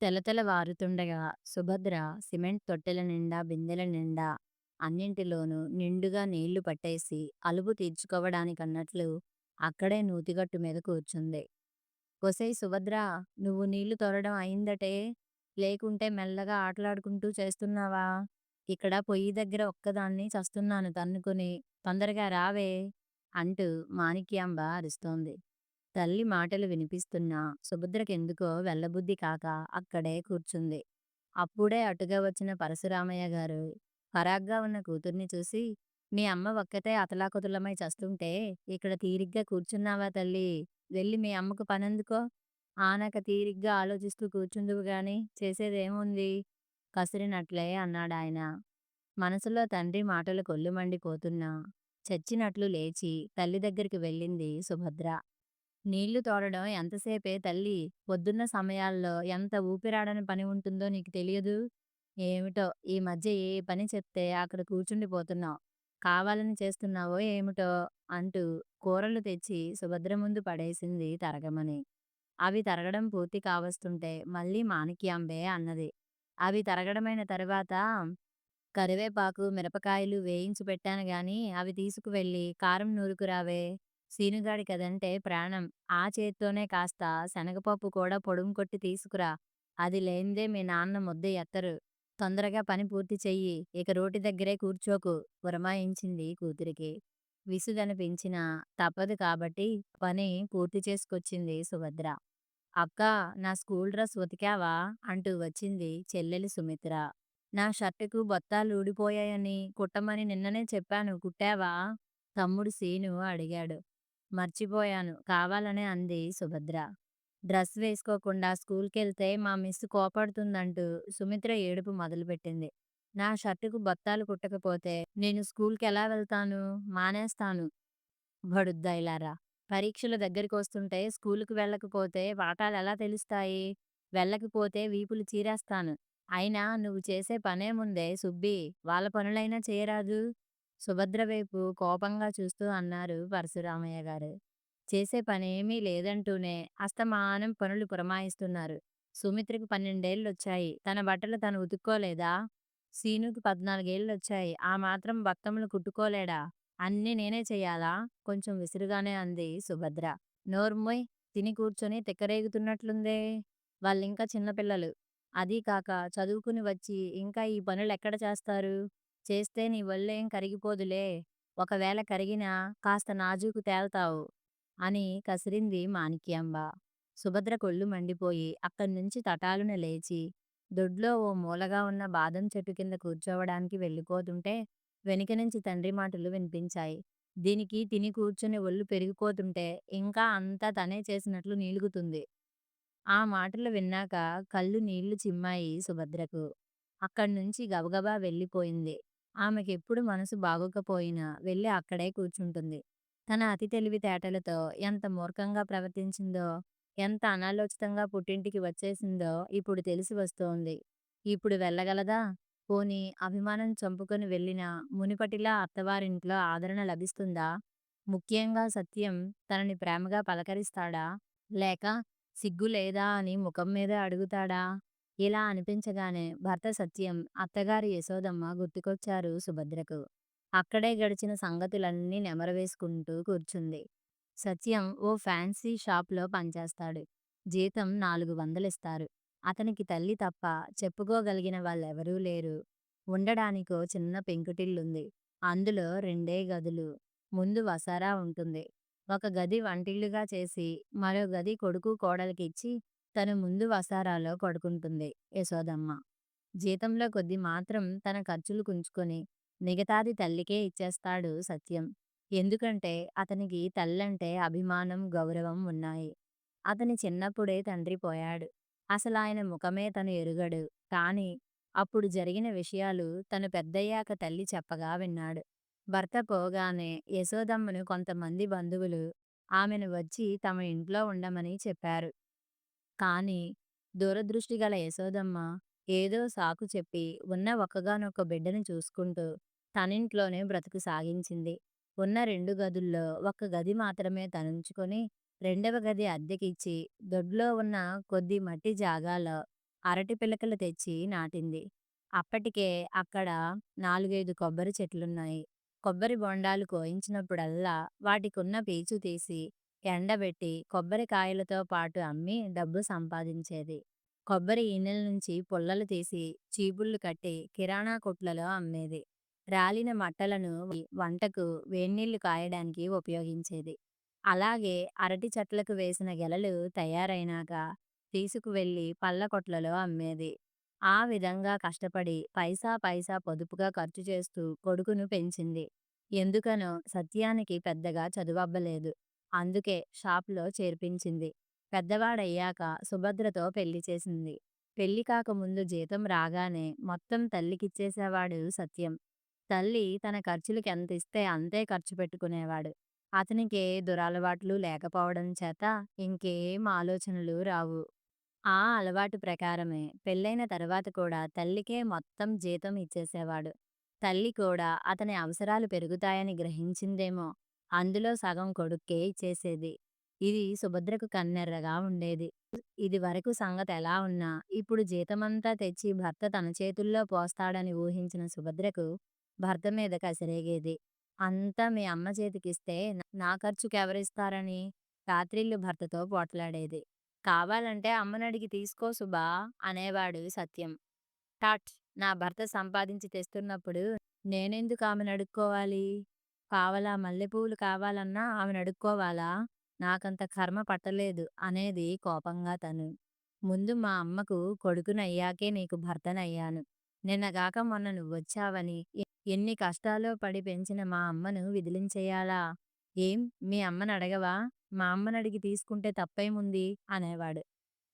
తెలతెలవారుతుండగా Subhadra cement తొట్టెల నిండా బిందెల నిండా అన్నింటిలోనూ నిండుగా నీళ్లు పట్టేసి అలుపు తీర్చుకోవడానికన్నట్లు అక్కడే నూతిగట్టు మీద కూర్చుంది. ఒసేయ్ సుభద్ర, నువ్వు నీళ్లు తోడడం అయిందటే, లేకుంటే మెల్లగా ఆటలాడుకుంటూ చేస్తున్నావా? ఇక్కడ పొయ్యి దగ్గర ఒక్కదాన్ని చస్తున్నాను తన్నుకుని, తొందరగా రావే అంటూ మాణిక్యాంబ అరుస్తోంది. తల్లి మాటలు వినిపిస్తున్నా సుభద్రకెందుకో వెళ్ళబుద్ధి కాక అక్కడే కూర్చుంది. అప్పుడే అటుగా వచ్చిన పరశురామయ్య గారు పరాగ్గా ఉన్న కూతుర్ని చూసి, మీ అమ్మ ఒక్కతే అతలాకుతలమై చస్తుంటే ఇక్కడ తీరిగ్గా కూర్చున్నావా తల్లి? వెళ్ళి మీ అమ్మకు పనందుకో. ఆనక తీరిగ్గా ఆలోచిస్తూ కూర్చుందువు గాని చేసేదేముంది? కసిరినట్లే అన్నాడాయన. మనసులో తండ్రి మాటలు కొల్లుమండిపోతున్నా చచ్చినట్లు లేచి తల్లి దగ్గరికి వెళ్ళింది సుభద్ర. నీళ్లు తోడడం ఎంతసేపే తల్లీ, పొద్దున్న సమయాల్లో ఎంత ఊపిరాడని పని ఉంటుందో నీకు తెలియదు. ఏమిటో ఈ మధ్య ఏ పని చెప్తే అక్కడ కూర్చుండిపోతున్నావు. కావాలని చేస్తున్నావో ఏమిటో అంటూ కూరలు తెచ్చి సుభద్ర ముందు పడేసింది తరగమని. అవి తరగడం పూర్తి కావస్తుంటే మళ్ళీ మాణిక్యాంబే అన్నది. అవి తరగడమైన తరువాత కరివేపాకు, మిరపకాయలు వేయించి పెట్టాను గాని అవి తీసుకువెళ్ళి కారం నూరుకురావే. సీనుగాడి కదంటే ప్రాణం. ఆ చేత్తోనే కాస్త శనగపప్పు కూడా పొడుం కొట్టి తీసుకురా. అది లేందే మీ నాన్న ముద్ద ఎత్తరు. తొందరగా పని పూర్తి చెయ్యి. ఇక రోటి దగ్గరే కూర్చోకు పురమాయించింది కూతురికి. విసుగనిపించినా తప్పదు కాబట్టి పని పూర్తి చేసుకొచ్చింది సుభద్ర. అక్కా, నా స్కూల్ డ్రెస్ ఉతికావా అంటూ వచ్చింది చెల్లెలి సుమిత్ర. నా షర్టుకు బొత్తాలు ఊడిపోయాయని కుట్టమని నిన్ననే చెప్పాను, కుట్టావా? తమ్ముడు శీను అడిగాడు. మర్చిపోయాను కావాలనే అంది సుభద్ర. డ్రెస్ వేసుకోకుండా స్కూల్కెళ్తే మా మిస్ కోపడుతుందంటూ సుమిత్ర ఏడుపు మొదలుపెట్టింది. నా షర్టుకు బొత్తాలు కుట్టకపోతే నేను స్కూల్కెలా వెళ్తాను? మానేస్తాను. బడుద్దాయిలారా! పరీక్షలు దగ్గరికొస్తుంటే స్కూలుకి వెళ్ళకపోతే పాఠాలెలా తెలుస్తాయి? వెళ్ళకపోతే వీపులు చీరేస్తాను. అయినా నువ్వు చేసే పనేముందే సుబ్బీ! వాళ్ళ పనులైనా చేయరాదూ? సుభద్ర వైపు కోపంగా చూస్తూ అన్నారు పరశురామయ్య గారు. చేసే పనేమీ లేదంటూనే అస్తమానం పనులు పురమాయిస్తున్నారు. సుమిత్రకు 12 తన బట్టలు తను ఉతుక్కోలేదా? శీనుకి 14 ఆ మాత్రం బట్టములు కుట్టుకోలేడా? అన్నీ నేనే చెయ్యాలా? కొంచెం విసురుగానే అంది సుభద్ర. నోర్మోయ్, తిని కూర్చొని తిక్కరేగుతున్నట్లుందే. వాళ్ళింకా చిన్నపిల్లలు. అదీ కాక చదువుకుని వచ్చి ఇంకా ఈ పనులెక్కడ చేస్తారు? చేస్తే నీ ఒళ్ళేం కరిగిపోదులే. ఒకవేళ కరిగినా కాస్త నాజూకు తేల్తావు అని కసిరింది మాణిక్యాంబ. సుభద్ర కొళ్ళు మండిపోయి అక్కడ్నుంచి తటాలున లేచి దొడ్లో ఓ మూలగా ఉన్న బాదం చెట్టు కింద కూర్చోవడానికి వెళ్ళిపోతుంటే వెనుక నుంచి తండ్రి మాటలు వినిపించాయి. దీనికి తిని కూర్చుని ఒళ్ళు పెరిగిపోతుంటే ఇంకా అంతా తనే చేసినట్లు నీలుగుతుంది. ఆ మాటలు విన్నాక కళ్ళు నీళ్లు చిమ్మాయి సుభద్రకు. అక్కడ్నుంచి గబగబా వెళ్ళిపోయింది. ఆమెకెప్పుడు మనసు బాగోకపోయినా వెళ్ళి అక్కడే కూర్చుంటుంది. తన అతి తెలివితేటలతో ఎంత మూర్ఖంగా ప్రవర్తించిందో, ఎంత అనాలోచితంగా పుట్టింటికి వచ్చేసిందో ఇప్పుడు తెలిసి వస్తోంది. ఇప్పుడు వెళ్ళగలదా? పోనీ అభిమానం చంపుకొని వెళ్ళినా మునుపటిలా అత్తవారింట్లో ఆదరణ లభిస్తుందా? ముఖ్యంగా సత్యం తనని ప్రేమగా పలకరిస్తాడా? లేక సిగ్గు లేదా అని ముఖం మీదే అడుగుతాడా? ఇలా అనిపించగానే భర్త సత్యం, అత్తగారు యశోదమ్మ గుర్తుకొచ్చారు సుభద్రకు. అక్కడే గడిచిన సంగతులన్నీ నెమరవేసుకుంటూ కూర్చుంది. సత్యం ఓ ఫ్యాన్సీ షాప్‌లో పనిచేస్తాడు. జీతం 400 ఇస్తారు. అతనికి తల్లి తప్ప చెప్పుకోగలిగిన వాళ్ళెవరూ లేరు. ఉండడానికో చిన్న పెంకుటిల్లుంది. అందులో 2 గదులు. ముందు వసారా ఉంటుంది. ఒక గది వంటిల్లుగా చేసి మరో గది కొడుకు కోడలికి ఇచ్చి తను ముందు వసారాలో పడుకుంటుంది యశోదమ్మ. జీతంలో కొద్ది మాత్రం తన ఖర్చులు కుంచుకొని మిగతాది తల్లికే ఇచ్చేస్తాడు సత్యం. ఎందుకంటే అతనికి తల్లంటే అభిమానం, గౌరవం ఉన్నాయి. అతని చిన్నప్పుడే తండ్రి పోయాడు. అసలాయన ముఖమే తను ఎరుగడు. కానీ అప్పుడు జరిగిన విషయాలు తను పెద్దయ్యాక తల్లి చెప్పగా విన్నాడు. భర్త పోగానే యశోదమ్మను కొంతమంది బంధువులు ఆమెను వచ్చి తమ ఇంట్లో ఉండమని చెప్పారు. కానీ దూరదృష్టి గల యశోదమ్మ ఏదో సాకు చెప్పి ఉన్న ఒక్కగానొక్క బిడ్డని చూసుకుంటూ తనింట్లోనే బ్రతుకు సాగించింది. ఉన్న 2 గదుల్లో ఒక్క గది మాత్రమే తనుంచుకొని రెండవ గది అద్దెకిచ్చి దొడ్లో ఉన్న కొద్ది మట్టి జాగాలో అరటి పిలకలు తెచ్చి నాటింది. అప్పటికే అక్కడ 4, 5 కొబ్బరి చెట్లున్నాయి. కొబ్బరి బొండాలు కోయించినప్పుడల్లా వాటికున్న పీచు తీసి, ఎండబెట్టి కొబ్బరికాయలతో పాటు అమ్మి డబ్బు సంపాదించేది. కొబ్బరి ఈనెల నుంచి పుల్లలు తీసి, చీపుళ్ళు కట్టి కిరాణా కొట్లలో అమ్మేది. రాలిన మట్టలను వంటకు వేన్నీళ్లు కాయడానికి ఉపయోగించేది. అలాగే అరటి చెట్లకు వేసిన గెలలు తయారైనాక తీసుకువెళ్ళి పళ్ళ కొట్లలో అమ్మేది. ఆ విధంగా కష్టపడి పైసా పైసా పొదుపుగా ఖర్చు చేస్తూ కొడుకును పెంచింది. ఎందుకనో సత్యానికి పెద్దగా చదువబ్బలేదు. అందుకే షాప్‌లో చేర్పించింది. పెద్దవాడయ్యాక సుభద్రతో పెళ్లి చేసింది. పెళ్లి కాకముందు జీతం రాగానే మొత్తం తల్లికిచ్చేసేవాడు సత్యం. తల్లి తన ఖర్చులకెంతిస్తే అంతే ఖర్చు పెట్టుకునేవాడు. అతనికే దురలవాట్లు లేకపోవడం చేత ఇంకేం ఆలోచనలు రావు. ఆ అలవాటు ప్రకారమే పెళ్ళైన తర్వాత కూడా తల్లికే మొత్తం జీతం ఇచ్చేసేవాడు. తల్లి కూడా అతని అవసరాలు పెరుగుతాయని గ్రహించిందేమో! అందులో సగం కొడుక్కే ఇచ్చేసేది. ఇది సుభద్రకు కన్నెర్రగా ఉండేది. ఇదివరకు సంగతెలా ఉన్నా ఇప్పుడు జీతమంతా తెచ్చి భర్త తన చేతుల్లో పోస్తాడని ఊహించిన సుభద్రకు భర్త మీద కసిరేగేది. అంతా మీ అమ్మ చేతికిస్తే నా ఖర్చుకెవరిస్తారని రాత్రిళ్ళు భర్తతో పోట్లాడేది. కావాలంటే అమ్మనడిగి తీసుకో సుభా అనేవాడు సత్యం. టట్! నా భర్త సంపాదించి తెస్తున్నప్పుడు నేనెందుకు ఆమెనడుక్కోవాలి? పావలా మల్లెపూలు కావాలన్నా ఆమెనడుక్కోవాలా? నాకంత కర్మ పట్టలేదు అనేది కోపంగా తను. ముందు మా అమ్మకు కొడుకునయ్యాకే నీకు భర్తనయ్యాను. నిన్నగాక మొన్న నువ్వొచ్చావని ఎన్ని కష్టాలో పడి పెంచిన మా అమ్మను విదిలించెయ్యాలా? ఏం మీ అమ్మనడగవా? మా అమ్మనడిగి తీసుకుంటే తప్పేముంది? అనేవాడు.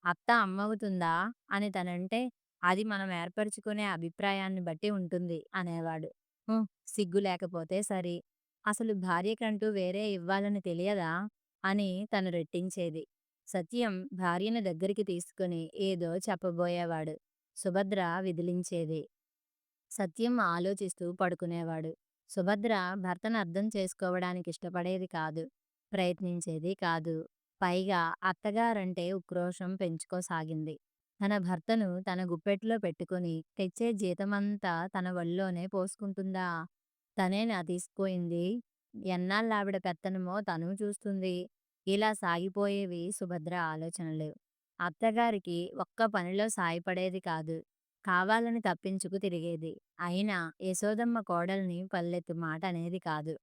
అత్త అమ్మవుతుందా? అని తనంటే, అది మనం ఏర్పరచుకునే అభిప్రాయాన్ని బట్టి ఉంటుంది అనేవాడు. సిగ్గు లేకపోతే సరి. అసలు భార్యకంటూ వేరే ఇవ్వాలని తెలియదా? అని తను రెట్టించేది. సత్యం భార్యను దగ్గరికి తీసుకుని ఏదో చెప్పబోయేవాడు. సుభద్ర విదిలించేది. సత్యం ఆలోచిస్తూ పడుకునేవాడు. సుభద్ర భర్తను అర్థం చేసుకోవడానికి ఇష్టపడేది కాదు. ప్రయత్నించేది కాదు. పైగా అత్తగారంటే ఉక్రోషం పెంచుకోసాగింది. తన భర్తను తన గుప్పెట్లో పెట్టుకుని తెచ్చే జీతమంతా తన ఒళ్ళోనే పోసుకుంటుందా? తనేనా తీసుకుపోయింది? ఎన్నాళ్ళావిడ పెత్తనమో తనూ చూస్తుంది. ఇలా సాగిపోయేవి సుభద్ర ఆలోచనలు. అత్తగారికి ఒక్క పనిలో సాయపడేది కాదు. కావాలని తప్పించుకు తిరిగేది. అయినా యశోదమ్మ కోడల్ని పల్లెత్తు మాట అనేది కాదు.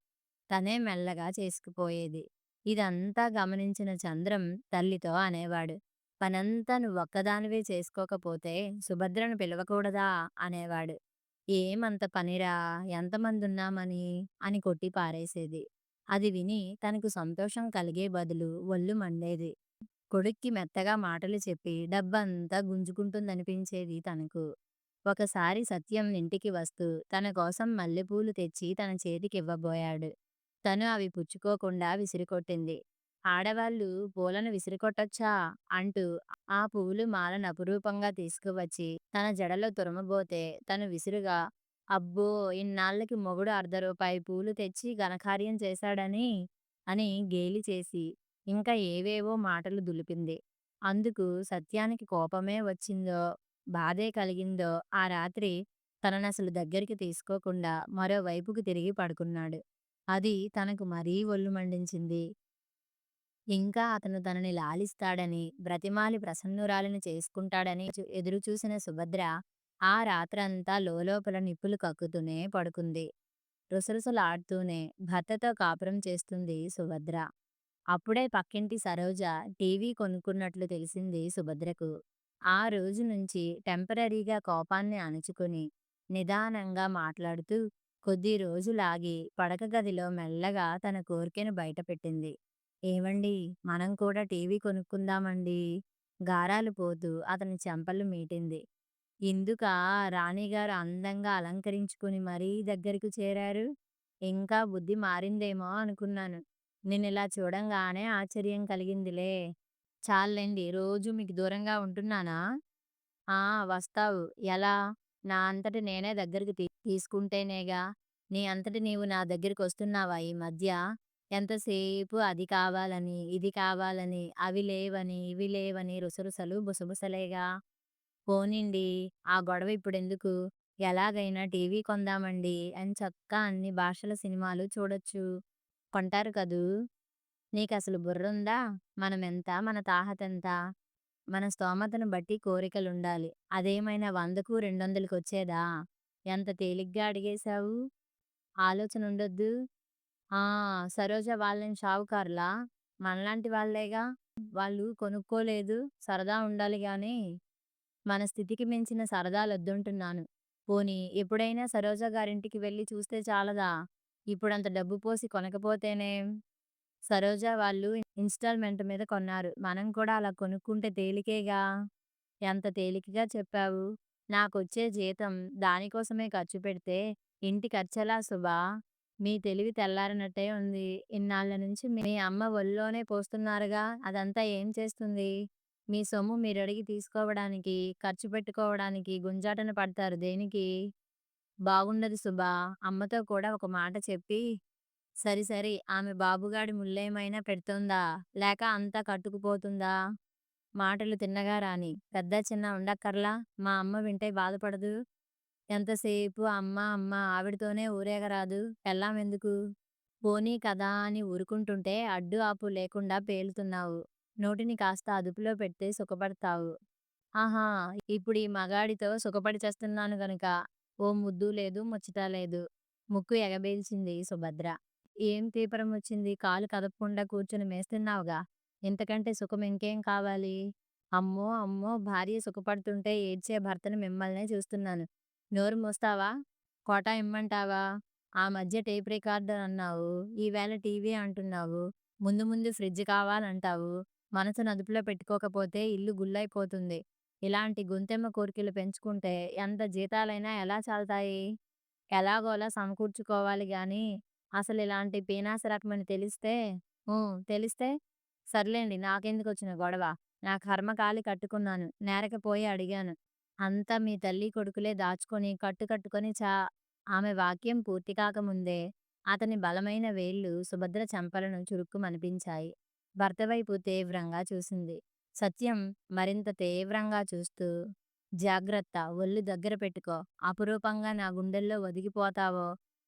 తనే మెల్లగా చేసుకుపోయేది. ఇదంతా గమనించిన చంద్రం తల్లితో అనేవాడు. పనంతా నువ్వొక్కదానివే చేసుకోకపోతే సుభద్రను పిలవకూడదా? అనేవాడు. ఏమంత పనిరా? ఎంతమందున్నామని? అని కొట్టి పారేసేది. అది విని తనకు సంతోషం కలిగే బదులు ఒళ్ళు మండేది. కొడుక్కి మెత్తగా మాటలు చెప్పి డబ్బంతా గుంజుకుంటుందనిపించేది తనకు. ఒకసారి సత్యం ఇంటికి వస్తూ తన కోసం మల్లెపూలు తెచ్చి తన చేతికివ్వబోయాడు. తను అవి పుచ్చుకోకుండా విసిరికొట్టింది. ఆడవాళ్ళు పూలను విసిరికొట్టొచ్చా? అంటూ ఆ పువ్వులు మాలను అపురూపంగా తీసుకువచ్చి తన జడలో తురమబోతే తను విసురుగా అబ్బో! ఇన్నాళ్ళకి మొగుడు రూ. 1 పూలు తెచ్చి ఘనకార్యం చేశాడని అని గేలి చేసి ఇంకా ఏవేవో మాటలు దులిపింది. అందుకు సత్యానికి కోపమే వచ్చిందో, బాధే కలిగిందో ఆ రాత్రి తననసలు దగ్గరికి తీసుకోకుండా మరోవైపుకు తిరిగి పడుకున్నాడు. అది తనకు మరీ ఒళ్ళు మండించింది. ఇంకా అతను తనని లాలిస్తాడని, బ్రతిమాలి ప్రసన్నురాలిని చేసుకుంటాడని ఎదురుచూసిన సుభద్ర ఆ రాత్రంతా లోలోపల నిప్పులు కక్కుతూనే పడుకుంది. రుసరుసలాడుతూనే భర్తతో కాపురం చేస్తుంది సుభద్ర. అప్పుడే పక్కింటి సరోజ టీవీ కొనుక్కున్నట్లు తెలిసింది సుభద్రకు. ఆ రోజు నుంచి టెంపరరీగా కోపాన్ని అణచుకుని, నిదానంగా మాట్లాడుతూ కొద్ది రోజులాగి పడక గదిలో మెల్లగా తన కోర్కెను బయటపెట్టింది. ఏవండీ! మనం కూడా టీవీ కొనుక్కుందామండీ! గారాలు పోతూ అతని చెంపలు మీటింది. ఇందుకా రాణిగారు అందంగా అలంకరించుకుని మరీ దగ్గరకు చేరారు? ఇంకా బుద్ధి మారిందేమో అనుకున్నాను. నిన్నిలా చూడంగానే ఆశ్చర్యం కలిగిందిలే. చాల్లెండి రోజూ మీకు దూరంగా ఉంటున్నానా? ఆ! వస్తావు. ఎలా? నా అంతట నేనే దగ్గరికి తీసుకుంటేనేగా. నీ అంతట నీవు నా దగ్గరికొస్తున్నావా ఈ మధ్య? ఎంతసేపు అది కావాలని, ఇది కావాలని, అవి లేవని, ఇవి లేవని రుసరుసలు, బుసబుసలేగా. పోనీండి. ఆ గొడవ ఇప్పుడెందుకు? ఎలాగైనా టీవీ కొందామండి అని చక్కా అన్ని భాషల సినిమాలు చూడొచ్చు. కొంటారు కదూ! నీకసలు బుర్రుందా? మనమెంత? మన తాహతెంత? మన స్తోమతను బట్టి కోరికలుండాలి. అదేమైనా 100కు, 200కొచ్చేదా? ఎంత తేలిగ్గా అడిగేశావు. ఆలోచనుండొద్దు. ఆ! సరోజ వాళ్ళేం షావుకారులా? మనలాంటి వాళ్ళేగా! వాళ్ళు కొనుక్కోలేదు. సరదా ఉండాలి గానీ మన స్థితికి మించిన సరదాలొద్దంటున్నాను. పోనీ ఎప్పుడైనా సరోజ గారింటికి వెళ్లి చూస్తే చాలదా? ఇప్పుడంత డబ్బు పోసి కొనకపోతేనేం? సరోజ వాళ్ళు ఇన్‌స్టాల్‌మెంట్ మీద కొన్నారు. మనం కూడా అలా కొనుక్కుంటే తేలికేగా! ఎంత తేలికగా చెప్పావు. నాకొచ్చే జీతం దానికోసమే ఖర్చు పెడితే ఇంటి ఖర్చెలా సుమా? మీ తెలివి తెల్లారినట్టే ఉంది. ఇన్నాళ్ళ నుంచి మీ అమ్మ ఒళ్ళోనే పోస్తున్నారుగా అదంతా ఏం చేస్తుంది? మీ సొమ్ము మీరడిగి తీసుకోవడానికి, ఖర్చు పెట్టుకోవడానికి గుంజాటన పడతారు దేనికి? బాగుండదు సుబ్బా! అమ్మతో కూడా ఒక మాట చెప్పి సరి ఆమె బాబుగాడి ముల్లేమైనా పెడుతోందా? లేక అంతా కట్టుకుపోతుందా? మాటలు తిన్నగా రాని. పెద్ద చిన్న ఉండక్కర్లా? మా అమ్మ వింటే బాధపడదు. ఎంతసేపు అమ్మ అమ్మ ఆవిడతోనే ఊరేగరాదు. పెళ్ళామెందుకు? పోనీ కదా అని ఊరుకుంటుంటే అడ్డు ఆపు లేకుండా పేలుతున్నావు. నోటిని కాస్త అదుపులో పెడితే సుఖపడతావు. ఆహా! ఇప్పుడీ మగాడితో సుఖపడి చస్తున్నాను గనుక ఓ ముద్దు లేదు, ముచ్చట లేదు. ముక్కు ఎగబేల్చింది సుభద్ర. ఏం తీపరమొచ్చింది? కాలు కదపకుండా కూర్చొని మేస్తున్నావుగా! ఇంతకంటే సుఖం ఇంకేం కావాలి? అమ్మో! అమ్మో! భార్య సుఖపడుతుంటే ఏడ్చే భర్తని మిమ్మల్నే చూస్తున్నాను. నోరు మూస్తావా? కోటా ఇమ్మంటావా? ఆ మధ్య టేప్ రికార్డర్ అన్నావు. ఈవేళ టీవీ అంటున్నావు. ముందు ముందు ఫ్రిడ్జ్ కావాలంటావు. మనసును అదుపులో పెట్టుకోకపోతే ఇల్లు గుల్లైపోతుంది. ఇలాంటి గొంతెమ్మ కోర్కెలు పెంచుకుంటే ఎంత జీతాలైనా ఎలా చాలుతాయి? ఎలాగోలా సమకూర్చుకోవాలి గానీ, అసలిలాంటి పీనాసి రకమని తెలిస్తే తెలిస్తే? సర్లేండి నాకెందుకొచ్చిన గొడవ? నా కర్మ కాలి కట్టుకున్నాను. నేరకపోయి అడిగాను. అంతా మీ తల్లీ కొడుకులే దాచుకొని కట్టుకొని ఆమె వాక్యం పూర్తి కాకముందే అతని బలమైన వేళ్ళు సుభద్ర చెంపలను చురుక్కుమనిపించాయి. భర్త వైపు తీవ్రంగా చూసింది. సత్యం మరింత తీవ్రంగా చూస్తూ జాగ్రత్త. ఒళ్ళు దగ్గర పెట్టుకో. అపురూపంగా నా గుండెల్లో ఒదిగిపోతావో,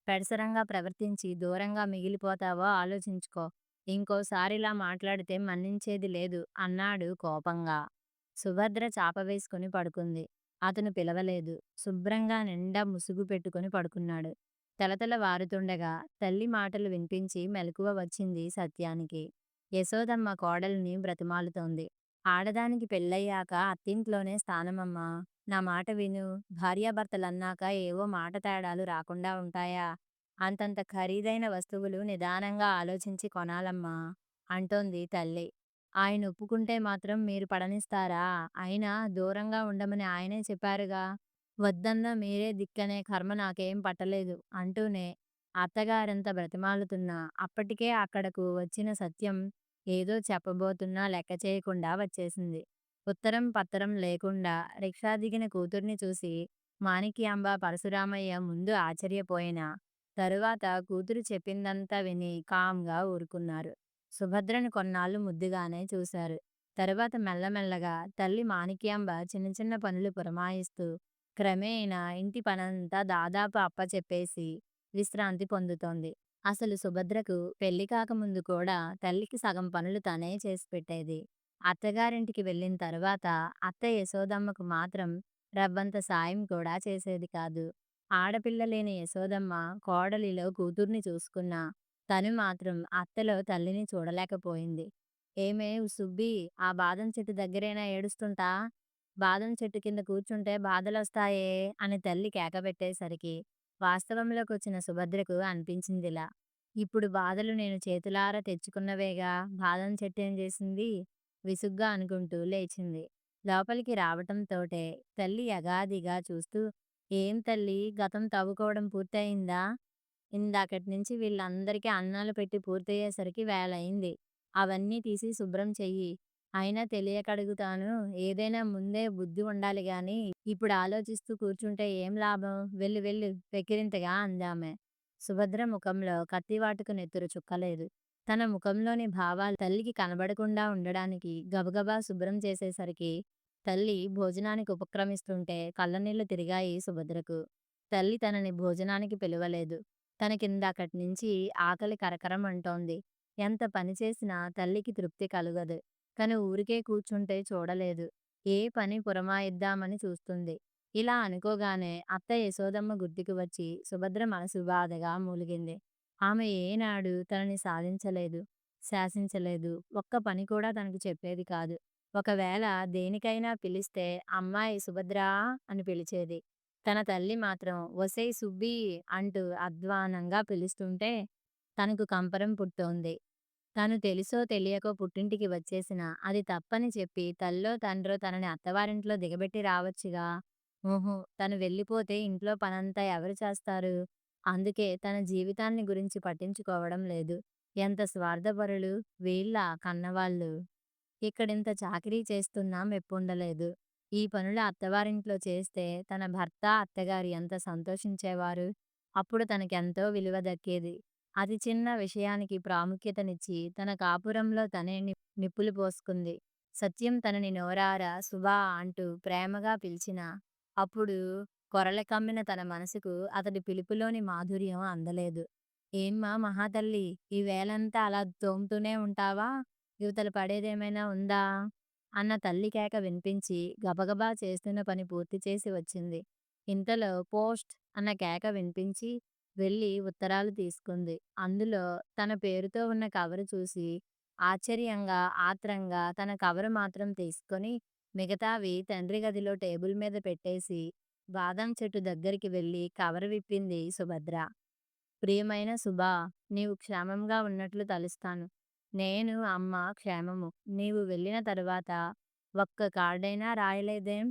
పెడసరంగా ప్రవర్తించి దూరంగా మిగిలిపోతావో ఆలోచించుకో. ఇంకోసారిలా మాట్లాడితే మన్నించేది లేదు అన్నాడు కోపంగా. సుభద్ర చాప వేసుకుని పడుకుంది. అతను పిలవలేదు. శుభ్రంగా నిండా ముసుగు పెట్టుకుని పడుకున్నాడు. తెలతెల వారుతుండగా తల్లి మాటలు వినిపించి మెలకువ వచ్చింది సత్యానికి. యశోదమ్మ కోడలిని బ్రతిమాలుతోంది. ఆడదానికి పెళ్ళయ్యాక అత్తింట్లోనే స్థానమమ్మా! నా మాట విను. భార్యాభర్తలన్నాక ఏవో మాట తేడాలు రాకుండా ఉంటాయా? అంతంత ఖరీదైన వస్తువులు నిదానంగా ఆలోచించి కొనాలమ్మా! అంటోంది తల్లి. ఆయన ఒప్పుకుంటే మాత్రం మీరు పడనిస్తారా? అయినా దూరంగా ఉండమని ఆయనే చెప్పారుగా! వద్దన్నా మీరే దిక్కనే కర్మ నాకేం పట్టలేదు అంటూనే అత్తగారెంత బ్రతిమాలుతున్నా అప్పటికే అక్కడకు వచ్చిన సత్యం ఏదో చెప్పబోతున్నా లెక్క చేయకుండా వచ్చేసింది. ఉత్తరం పత్తరం లేకుండా రిక్షా దిగిన కూతుర్ని చూసి మాణిక్యాంబ, పరశురామయ్య ముందు ఆశ్చర్యపోయినా, తరువాత కూతురు చెప్పిందంతా విని కామ్‌గా ఊరుకున్నారు. సుభద్రను కొన్నాళ్ళు ముద్దుగానే చూశారు. తరువాత మెల్లమెల్లగా తల్లి మాణిక్యాంబ చిన్న చిన్న పనులు పురమాయిస్తూ క్రమేణా ఇంటి పనంతా దాదాపు అప్పచెప్పేసి విశ్రాంతి పొందుతోంది. అసలు సుభద్రకు పెళ్లి కాకముందు కూడా తల్లికి సగం పనులు తనే చేసి పెట్టేది. అత్తగారింటికి వెళ్ళిన తర్వాత అత్త యశోదమ్మకు మాత్రం రవ్వంత సాయం కూడా చేసేది కాదు. ఆడపిల్ల లేని యశోదమ్మ కోడలిలో కూతుర్ని చూసుకున్నా తను మాత్రం అత్తలో తల్లిని చూడలేకపోయింది. ఏమే సుబ్బి, ఆ బాదం చెట్టు దగ్గరేనా ఏడుస్తుంటా? బాదం చెట్టు కింద కూర్చుంటే బాధలొస్తాయే అని తల్లి కేకబెట్టేసరికి వాస్తవంలోకొచ్చిన సుభద్రకు అనిపించిందిలా. ఇప్పుడు బాధలు నేను చేతులారా తెచ్చుకున్నవేగా, బాదం చెట్టేం చేసింది? విసుగ్గా అనుకుంటూ లేచింది. లోపలికి రావటంతోటే తల్లి యగాదిగా చూస్తూ ఏం తల్లీ, గతం తవ్వుకోవడం పూర్తయిందా? ఇందాకటి నుంచి వీళ్ళందరికీ అన్నాలు పెట్టి పూర్తయ్యేసరికి వేళయింది. అవన్నీ తీసి శుభ్రం చెయ్యి. అయినా తెలియకడుగుతాను. ఏదైనా ముందే బుద్ధి ఉండాలి గాని, ఇప్పుడు ఆలోచిస్తూ కూర్చుంటే ఏం లాభం? వెళ్ళు వెళ్ళు వెక్కిరింతగా అందామె. సుభద్ర ముఖంలో కత్తివాటుకు నెత్తురు చుక్కలేదు. తన ముఖంలోని భావాలు తల్లికి కనబడకుండా ఉండడానికి గబగబా శుభ్రం చేసేసరికి తల్లి భోజనానికి ఉపక్రమిస్తుంటే కళ్ళనీళ్లు తిరిగాయి సుభద్రకు. తల్లి తనని భోజనానికి పిలవలేదు. తనకిందాకటి నుంచి ఆకలి కరకరమంటోంది. ఎంత పని చేసినా తల్లికి తృప్తి కలుగదు. కాని ఊరికే కూర్చుంటే చూడలేదు. ఏ పని పురమాయిద్దామని చూస్తుంది. ఇలా అనుకోగానే అత్త యశోదమ్మ గుర్తుకు వచ్చి సుభద్ర మనసు బాధగా మూలిగింది. ఆమె ఏనాడు తనని సాధించలేదు, శాసించలేదు. ఒక్క పని కూడా తనకు చెప్పేది కాదు. ఒకవేళ దేనికైనా పిలిస్తే అమ్మాయి సుభద్రా అని పిలిచేది. తన తల్లి మాత్రం ఒసేయ్ సుబ్బీ అంటూ అధ్వానంగా పిలుస్తుంటే తనకు కంపరం పుట్టోంది. తను తెలుసో తెలియకో పుట్టింటికి వచ్చేసినా అది తప్పని చెప్పి తల్లో తండ్రో తనని అత్తవారింట్లో దిగబెట్టి రావచ్చుగా. ఊహు తను వెళ్ళిపోతే ఇంట్లో పనంతా ఎవరు చేస్తారు? అందుకే తన జీవితాన్ని గురించి పట్టించుకోవడం లేదు. ఎంత స్వార్థపరులు వీళ్ళా కన్నవాళ్ళు. ఇక్కడింత చాకిరీ చేస్తున్నా మెప్పుండలేదు. ఈ పనులు అత్తవారింట్లో చేస్తే తన భర్త, అత్తగారు ఎంత సంతోషించేవారు. అప్పుడు తనకెంతో విలువ దక్కేది. అతి చిన్న విషయానికి ప్రాముఖ్యతనిచ్చి తన కాపురంలో తనే నిప్పులు పోసుకుంది. సత్యం తనని నోరారా సుభా అంటూ ప్రేమగా పిలిచినా, అప్పుడు కొరల కమ్మిన తన మనసుకు అతడి పిలుపులోని మాధుర్యం అందలేదు. ఏమ్మా మహాతల్లి, ఈ వేళంతా అలా తోముతూనే ఉంటావా? ఇవతల పడేదేమైనా ఉందా? అన్న తల్లి కేక వినిపించి గబగబా చేస్తున్న పని పూర్తి చేసి వచ్చింది. ఇంతలో పోస్ట్ అన్న కేక వినిపించి వెళ్ళి ఉత్తరాలు తీసుకుంది. అందులో తన పేరుతో ఉన్న కవరు చూసి ఆశ్చర్యంగా, ఆత్రంగా తన కవరు మాత్రం తీసుకొని మిగతావి తండ్రి గదిలో టేబుల్ మీద పెట్టేసి బాదం చెట్టు దగ్గరికి వెళ్ళి కవరు విప్పింది సుభద్ర. ప్రియమైన సుభా, నీవు క్షేమంగా ఉన్నట్లు తలుస్తాను. నేను, అమ్మ క్షేమము. నీవు వెళ్ళిన తరువాత ఒక్క కార్డైనా రాయలేదేం?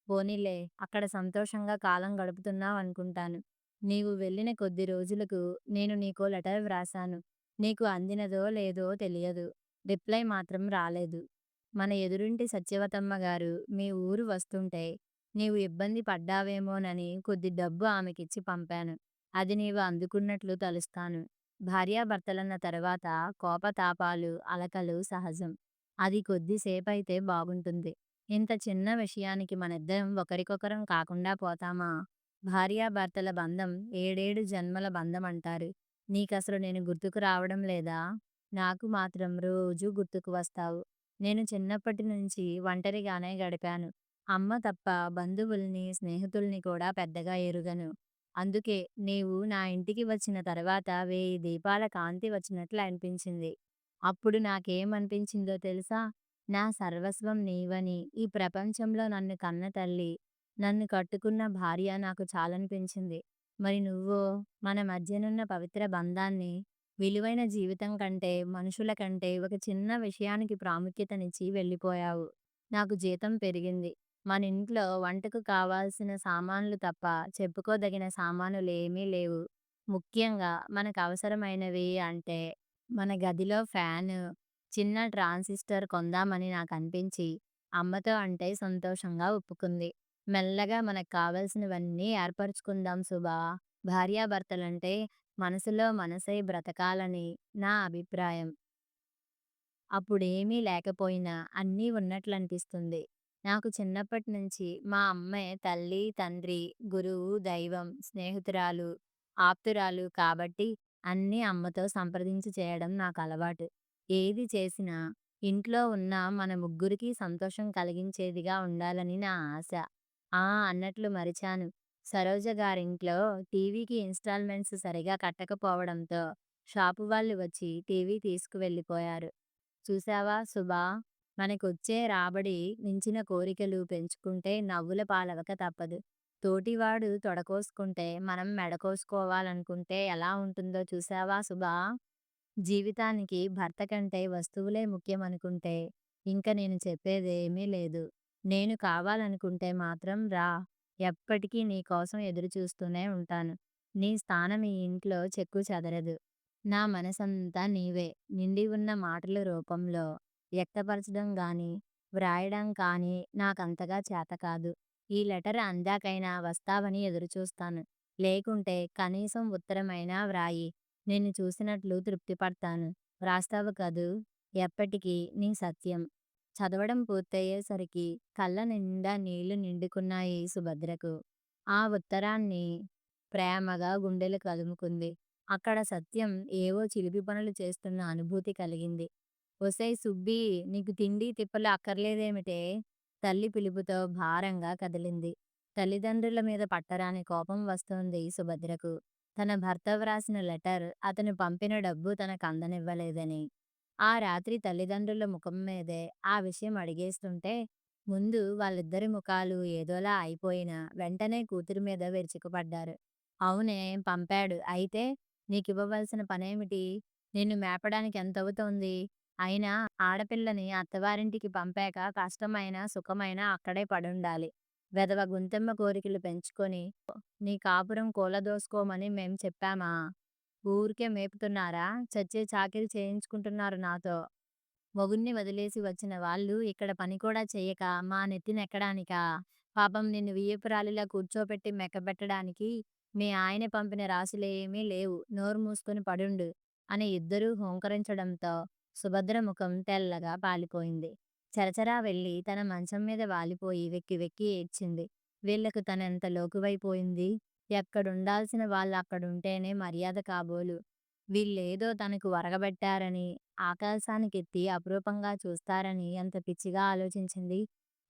పోనీలే, అక్కడ సంతోషంగా కాలం గడుపుతున్నావనుకుంటాను. నీవు వెళ్ళిన కొద్ది రోజులకు నేను నీకో లెటర్ వ్రాసాను. నీకు అందినదో లేదో తెలియదు. రిప్లై మాత్రం రాలేదు. మన ఎదురింటి సత్యవతమ్మ గారు మీ ఊరు వస్తుంటే నీవు ఇబ్బంది పడ్డావేమోనని కొద్ది డబ్బు ఆమెకిచ్చి పంపాను. అది నీవు అందుకున్నట్లు తలుస్తాను. భార్యాభర్తలన్న తర్వాత కోపతాపాలు, అలకలు సహజం. అది కొద్దిసేపైతే బాగుంటుంది. ఇంత చిన్న విషయానికి మనిద్దరం ఒకరికొకరం కాకుండా పోతామా? భార్యాభర్తల బంధం ఏడేడు జన్మల బంధమంటారు. నీకసలు నేను గుర్తుకు రావడం లేదా? నాకు మాత్రం రోజూ గుర్తుకు వస్తావు. నేను చిన్నప్పటి నుంచి ఒంటరిగానే గడిపాను. అమ్మ తప్ప బంధువుల్ని, స్నేహితుల్ని కూడా పెద్దగా ఎరుగను. అందుకే నీవు నా ఇంటికి వచ్చిన తర్వాత 1000 దీపాల కాంతి వచ్చినట్లు అనిపించింది. అప్పుడు నాకేమనిపించిందో తెలుసా? నా సర్వస్వం నీవని, ఈ ప్రపంచంలో నన్ను కన్న తల్లి, నన్ను కట్టుకున్న భార్య నాకు చాలనిపించింది. మరి నువ్వో, మన మధ్యనున్న పవిత్ర బంధాన్ని, విలువైన జీవితం కంటే, మనుషుల కంటే ఒక చిన్న విషయానికి ప్రాముఖ్యతనిచ్చి వెళ్ళిపోయావు. నాకు జీతం పెరిగింది. మనింట్లో వంటకు కావాల్సిన సామాన్లు తప్ప చెప్పుకోదగిన సామానులేమీ లేవు. ముఖ్యంగా మనకవసరమైనవి అంటే మన గదిలో ఫ్యాను, చిన్న ట్రాన్సిస్టర్ కొందామని నాకనిపించి అమ్మతో అంటే సంతోషంగా ఒప్పుకుంది. మెల్లగా మనకు కావాల్సినవన్నీ ఏర్పరచుకుందాం సుభా. భార్యాభర్తలంటే మనసులో మనసై బ్రతకాలని నా అభిప్రాయం. అప్పుడేమీ లేకపోయినా అన్నీ ఉన్నట్లనిపిస్తుంది. నాకు చిన్నప్పటి నుంచి మా అమ్మే తల్లి, తండ్రి, గురువు, దైవం, స్నేహితురాలు, ఆప్తురాలు కాబట్టి అన్నీ అమ్మతో సంప్రదించి చేయడం నాకలవాటు. ఏది చేసినా ఇంట్లో ఉన్న మన ముగ్గురికి సంతోషం కలిగించేదిగా ఉండాలని నా ఆశ. అన్నట్లు మరిచాను. సరోజ గారింట్లో టీవీకి ఇన్‌స్టాల్‌మెంట్స్ సరిగా కట్టకపోవడంతో షాపు వాళ్ళు వచ్చి టీవీ తీసుకువెళ్ళిపోయారు. చూశావా సుభా! మనకొచ్చే రాబడి మించిన కోరికలు పెంచుకుంటే నవ్వుల పాలవక తప్పదు. తోటివాడు తొడకోసుకుంటే మనం మెడకోసుకోవాలనుకుంటే ఎలా ఉంటుందో చూశావా సుభా! జీవితానికి భర్త కంటే వస్తువులే ముఖ్యమనుకుంటే ఇంక నేను చెప్పేదేమీ లేదు. నేను కావాలనుకుంటే మాత్రం రా. ఎప్పటికీ నీ కోసం ఎదురుచూస్తూనే ఉంటాను. నీ స్థానం ఈ ఇంట్లో చెక్కు చెదరదు. నా మనసంతా నీవే. నిండి ఉన్న మాటల రూపంలో వ్యక్తపరచడం గానీ, వ్రాయడం కానీ నాకంతగా చేతకాదు. ఈ లెటర్ అందాకైనా వస్తావని ఎదురుచూస్తాను. లేకుంటే కనీసం ఉత్తరమైనా వ్రాయి. నిన్ను చూసినట్లు తృప్తిపడతాను. వ్రాస్తావు కదూ! ఎప్పటికీ నీ సత్యం. చదవడం పూర్తయ్యేసరికి కళ్ళ నిండా నీళ్లు నిండుకున్నాయి సుభద్రకు. ఆ ఉత్తరాన్ని ప్రేమగా గుండెలకు అదుముకుంది. అక్కడ సత్యం ఏవో చిలిపి పనులు చేస్తున్న అనుభూతి కలిగింది. ఒసేయ్ సుబ్బీ! నీకు తిండి తిప్పలు అక్కర్లేదేమిటే? తల్లి పిలుపుతో భారంగా కదిలింది. తల్లిదండ్రుల మీద పట్టరాని కోపం వస్తోంది సుభద్రకు. తన భర్త వ్రాసిన లెటర్, అతను పంపిన డబ్బు తనకందనివ్వలేదని. ఆ రాత్రి తల్లిదండ్రుల ముఖం మీదే ఆ విషయం అడిగేస్తుంటే, ముందు వాళ్ళిద్దరి ముఖాలు ఏదోలా అయిపోయినా, వెంటనే కూతురి మీద విరుచుకుపడ్డారు. అవునే పంపాడు. అయితే నీకివ్వవలసిన పనేమిటి? నిన్ను మేపడానికి ఎంతవుతోంది? అయినా ఆడపిల్లని అత్తవారింటికి పంపాక కష్టమైనా, సుఖమైనా అక్కడే పడుండాలి. వెధవ గుంతెమ్మ కోరికలు పెంచుకొని నీ కాపురం కూలదోసుకోమని మేం చెప్పామా? ఊరికే మేపుతున్నారా? చచ్చే చాకిరీ చేయించుకుంటున్నారు నాతో. మొగుణ్ణి వదిలేసి వచ్చిన వాళ్ళు ఇక్కడ పని కూడా చెయ్యక మా నెత్తినెక్కడానికా? పాపం నిన్ను వియ్యపురాలిలా కూర్చోపెట్టి మెక్కబెట్టడానికి మీ ఆయన పంపిన రాశులేమీ లేవు. నోరు మూసుకొని పడుండు అని ఇద్దరూ హూంకరించడంతో సుభద్ర ముఖం తెల్లగా పాలిపోయింది. చరచరా వెళ్ళి తన మంచం మీద వాలిపోయి వెక్కి వెక్కి ఏడ్చింది. వీళ్ళకు తనెంత లోకువైపోయింది. ఎక్కడుండాల్సిన వాళ్ళక్కడుంటేనే మర్యాద కాబోలు. వీళ్ళేదో తనకు ఒరగబెట్టారని, ఆకాశానికెత్తి అపురూపంగా చూస్తారని ఎంత పిచ్చిగా ఆలోచించింది.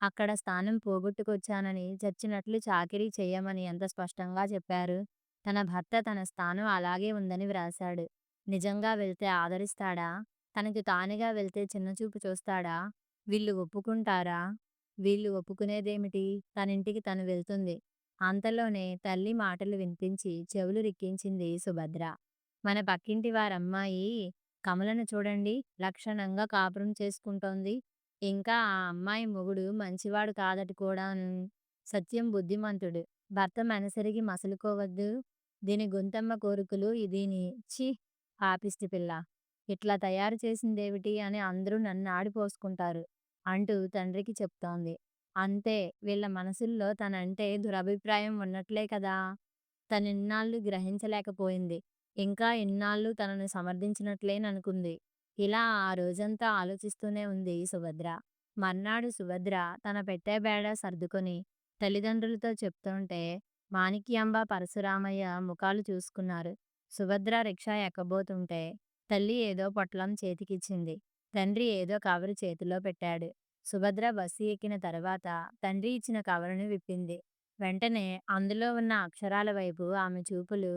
అక్కడ స్థానం పోగొట్టుకొచ్చానని చచ్చినట్లు చాకిరీ చెయ్యమని ఎంత స్పష్టంగా చెప్పారు. తన భర్త తన స్థానం అలాగే ఉందని వ్రాశాడు. నిజంగా వెళ్తే ఆదరిస్తాడా? తనకి తానుగా వెళ్తే చిన్నచూపు చూస్తాడా? వీళ్ళు ఒప్పుకుంటారా? వీళ్ళు ఒప్పుకునేదేమిటి? తనింటికి తను వెళ్తుంది. అంతలోనే తల్లి మాటలు వినిపించి చెవులు రిక్కించింది సుభద్ర. మన పక్కింటి వారమ్మాయి కమలను చూడండి, లక్షణంగా కాపురం చేసుకుంటోంది. ఇంకా ఆ అమ్మాయి మొగుడు మంచివాడు కాదట కూడాను. సత్యం బుద్ధిమంతుడు. భర్త మనసెరిగి మసలుకోవద్దు. దీని గొంతెమ్మ కోరికలు దీని ఛీ! పాపిష్టి పిల్ల. ఇట్లా తయారు చేసిందేవిటి అని అందరూ నన్నాడిపోసుకుంటారు అంటూ తండ్రికి చెప్తోంది. అంతే, వీళ్ళ మనసుల్లో తనంటే దురభిప్రాయం ఉన్నట్లే కదా! తనిన్నాళ్ళు గ్రహించలేకపోయింది. ఇంకా ఇన్నాళ్ళు తనను సమర్థించినట్లేననుకుంది. ఇలా ఆ రోజంతా ఆలోచిస్తూనే ఉంది సుభద్ర. మర్నాడు సుభద్ర తన పెట్టెబేడ సర్దుకొని తల్లిదండ్రులతో చెప్తుంటే మాణిక్యాంబ, పరశురామయ్య ముఖాలు చూసుకున్నారు. సుభద్ర రిక్షా ఎక్కబోతుంటే తల్లి ఏదో పొట్లం చేతికిచ్చింది. తండ్రి ఏదో కవరు చేతిలో పెట్టాడు. సుభద్ర బస్సు ఎక్కిన తర్వాత తండ్రి ఇచ్చిన కవరును విప్పింది. వెంటనే అందులో ఉన్న అక్షరాల వైపు ఆమె చూపులు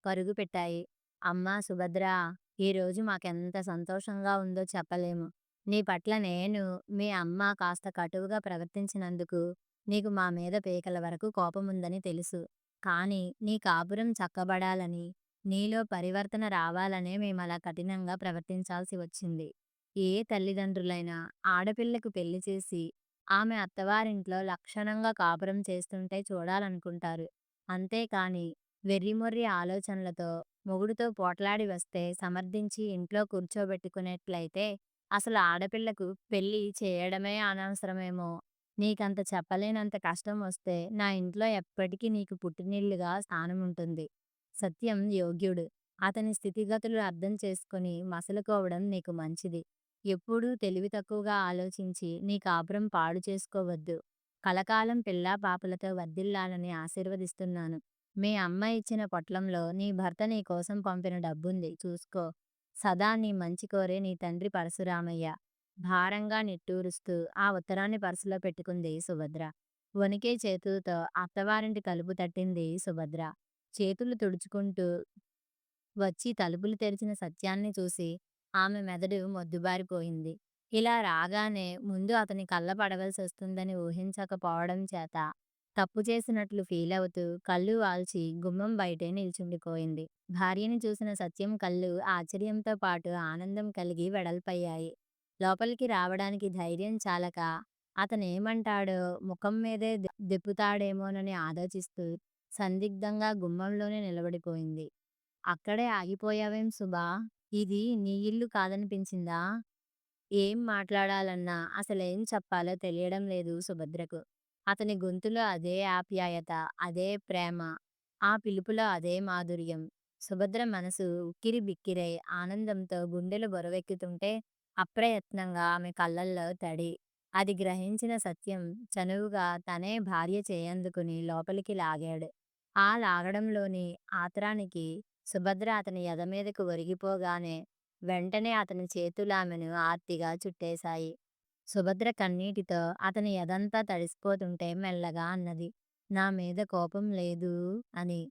పరుగు పెట్టాయి. అమ్మా సుభద్రా! ఈరోజు మాకెంత సంతోషంగా ఉందో చెప్పలేము. నీ పట్ల నేను, మీ అమ్మ కాస్త కటువుగా ప్రవర్తించినందుకు నీకు మా మీద పీకల వరకు కోపముందని తెలుసు. కానీ నీ కాపురం చక్కబడాలని, నీలో పరివర్తన రావాలనే మేమలా కఠినంగా ప్రవర్తించాల్సి వచ్చింది. ఏ తల్లిదండ్రులైనా ఆడపిల్లకు పెళ్లి చేసి ఆమె అత్తవారింట్లో లక్షణంగా కాపురం చేస్తుంటే చూడాలనుకుంటారు. అంతేకాని వెర్రిమొర్రి ఆలోచనలతో మొగుడుతో పోట్లాడి వస్తే సమర్థించి ఇంట్లో కూర్చోబెట్టుకునేట్లయితే అసలు ఆడపిల్లకు పెళ్లి చేయడమే అనవసరమేమో. నీకంత చెప్పలేనంత కష్టం వస్తే నా ఇంట్లో ఎప్పటికీ నీకు పుట్టినిల్లుగా స్థానముంటుంది. సత్యం యోగ్యుడు. అతని స్థితిగతులు అర్థం చేసుకొని మసలుకోవడం నీకు మంచిది. ఎప్పుడూ తెలివి తక్కువగా ఆలోచించి నీ కాపురం పాడు చేసుకోవద్దు. కలకాలం పిల్లా పాపలతో వర్ధిల్లాలని ఆశీర్వదిస్తున్నాను. మీ అమ్మ ఇచ్చిన పొట్లంలో నీ భర్త నీ కోసం పంపిన డబ్బుంది చూసుకో. సదా నీ మంచి కోరే నీ తండ్రి పరశురామయ్య. భారంగా నిట్టూరుస్తూ ఆ ఉత్తరాన్ని పర్సులో పెట్టుకుంది సుభద్ర. వణికే చేతులతో అత్తవారింటి తలుపు తట్టింది సుభద్ర. చేతులు తుడుచుకుంటూ వచ్చి తలుపులు తెరిచిన సత్యాన్ని చూసి ఆమె మెదడు మొద్దుబారిపోయింది. ఇలా రాగానే ముందు అతని కళ్ళ పడవలసొస్తుందని ఊహించకపోవడం చేత తప్పు చేసినట్లు ఫీలవుతూ కళ్ళు వాల్చి గుమ్మం బయటే నిల్చుండిపోయింది. భార్యని చూసిన సత్యం కళ్ళు ఆశ్చర్యంతో పాటు ఆనందం కలిగి వెడల్పయ్యాయి. లోపలికి రావడానికి ధైర్యం చాలక అతనేమంటాడో, ముఖం మీదే దెప్పుతాడేమోనని ఆలోచిస్తూ సందిగ్ధంగా గుమ్మంలోనే నిలబడిపోయింది. అక్కడే ఆగిపోయావేం సుభా? ఇది నీ ఇల్లు కాదనిపించిందా? ఏం మాట్లాడాలన్నా, అసలేం చెప్పాలో తెలియడం లేదు సుభద్రకు. అతని గొంతులో అదే ఆప్యాయత, అదే ప్రేమ, ఆ పిలుపులో అదే మాధుర్యం. సుభద్ర మనసు ఉక్కిరిబిక్కిరై ఆనందంతో గుండెలు బరువెక్కుతుంటే అప్రయత్నంగా ఆమె కళ్ళల్లో తడి. అది గ్రహించిన సత్యం చనువుగా తనే భార్య చేయందుకుని లోపలికి లాగాడు. ఆ లాగడంలోని ఆత్రానికి సుభద్ర అతని ఎద మీదకు ఒరిగిపోగానే వెంటనే అతని చేతులామెను ఆర్తిగా చుట్టేశాయి. సుభద్ర కన్నీటితో అతని ఎదంతా తడిసిపోతుంటే మెల్లగా అన్నది. నా మీద కోపం లేదూ అని.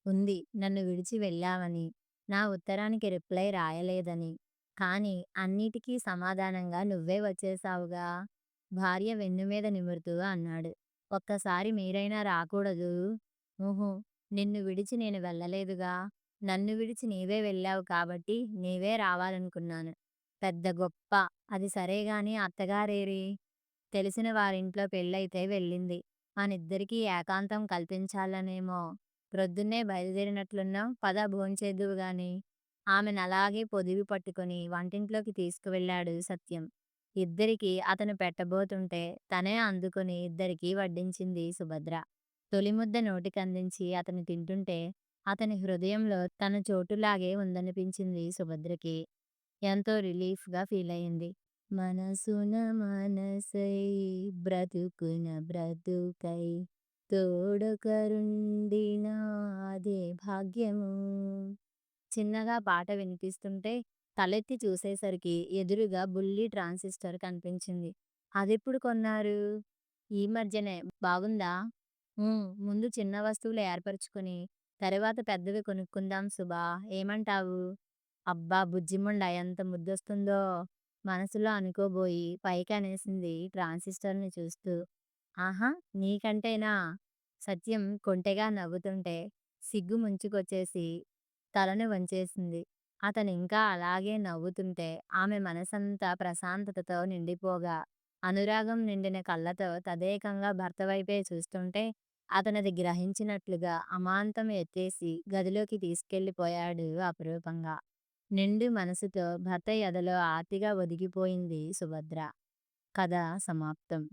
ఉంది. నన్ను విడిచి వెళ్ళావని. నా ఉత్తరానికి రిప్లై రాయలేదని. కానీ అన్నిటికీ సమాధానంగా నువ్వే వచ్చేశావుగా. భార్య వెన్నుమీద నిమురుతూ అన్నాడు. ఒక్కసారి మీరైనా రాకూడదూ? ఊహూ. నిన్ను విడిచి నేను వెళ్ళలేదుగా. నన్ను విడిచి నీవే వెళ్ళావు కాబట్టి నీవే రావాలనుకున్నాను. పెద్ద గొప్ప. అది సరేగాని అత్తగారేరి? తెలిసిన వారింట్లో పెళ్ళైతే వెళ్ళింది. మనిద్దరికీ ఏకాంతం కల్పించాలనేమో. ప్రొద్దున్నే బయలుదేరినట్లున్నావు. పద భోంచేద్దువు గాని. ఆమెనలాగే పొదివి పట్టుకొని వంటింట్లోకి తీసుకువెళ్ళాడు సత్యం. ఇద్దరికీ అతను పెట్టబోతుంటే తనే అందుకుని ఇద్దరికీ వడ్డించింది సుభద్ర. తొలి ముద్ద నోటికందించి అతను తింటుంటే అతని హృదయంలో తన చోటులాగే ఉందనిపించింది సుభద్రకి. ఎంతో రిలీఫ్‌గా ఫీలయింది. మనసున మనసై బ్రతుకున బ్రతుకై తోడొకరుండిన అదే భాగ్యము. చిన్నగా పాట వినిపిస్తుంటే తలెత్తి చూసేసరికి ఎదురుగా బుల్లి ట్రాన్సిస్టర్ కనిపించింది. అదెప్పుడు కొన్నారు? ఈ మధ్యనే. బాగుందా? ముందు చిన్న వస్తువులు ఏర్పరచుకొని తరువాత పెద్దవి కొనుక్కుందాం సుభా. ఏమంటావు? అబ్బా బుజ్జిముండ ఎంత ముద్దొస్తుందో! మనసులో అనుకోబోయి పైకనేసింది ట్రాన్సిస్టర్‌ని చూస్తూ. ఆహా! నీకంటేనా? సత్యం కొంటెగా నవ్వుతుంటే సిగ్గు ముంచుకొచ్చేసి తలను వంచేసింది. అతనింకా అలాగే నవ్వుతుంటే ఆమె మనసంతా ప్రశాంతతతో నిండిపోగా, అనురాగం నిండిన కళ్ళతో తదేకంగా భర్త వైపే చూస్తుంటే అతనది గ్రహించినట్లుగా అమాంతం ఎత్తేసి గదిలోకి తీసుకెళ్ళిపోయాడు అపురూపంగా. నిండు మనసుతో భర్త ఎదలో ఆర్తిగా ఒదిగిపోయింది సుభద్ర. కథ సమాప్తం.